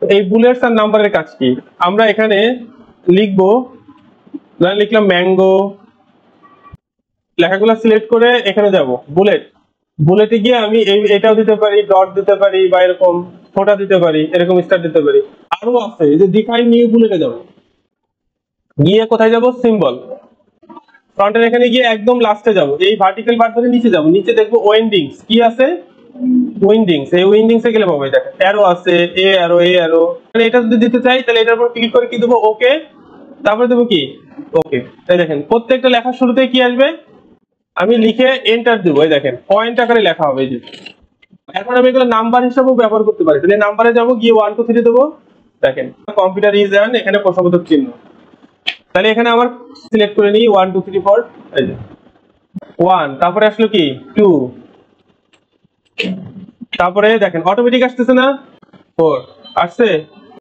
এই বুলেটস আর নাম্বারের কাজ কি? আমরা এখানে লিখবো, লিখলাম ম্যাঙ্গো, লেখাগুলো সিলেক্ট করে এখানে যাব বুলেট, বুলেটে গিয়ে আমি এটাও দিতে পারি, ডট দিতে পারি, বা এরকম ফোটা দিতে পারি, এরকম স্টার দিতে পারি। আরো আছে, এই যে ডিফাইন নিউ বুলেটে যাব, গিয়ে কোথায় যাব? সিম্বল, ফ্রন্টের এখানে গিয়ে একদম লাস্টে যাব, এই ভার্টিক্যাল বার ধরে নিচে যাব, নিচে দেখবো ওয়েন্ডিংস কি আছে, উইন্ডিংস, এই উইন্ডিংস এ গেলে পাবো, দেখেন অ্যারো আছে, এ অ্যারো, এ অ্যারো। এটা যদি দিতে চাই তাহলে এটার উপর ক্লিক করে কি দেবো? ওকে, তারপরে দেবো কি? ওকে। তাই দেখেন প্রত্যেকটা লেখার শুরুতে কি আসবে? আমি লিখে এন্টার দেবো, এই দেখেন পয়েন্ট আকারে লেখা হবে এই যে। এখন আমি এগুলো নাম্বার হিসাবেও ব্যবহার করতে পারি, তাহলে নাম্বারে যাবো, গিয়ে 1 2 3 দেবো, দেখেন কম্পিউটার ইজ অ্যান, এখানে প্রশ্নবোধক চিহ্ন। তাহলে এখানে আমার সিলেক্ট করে নিই 1 2 3 4, এই যে 1, তারপরে আসলো কি 2, তারপরে দেখেন অটোমেটিক আসতেছে না, 4 আসছে,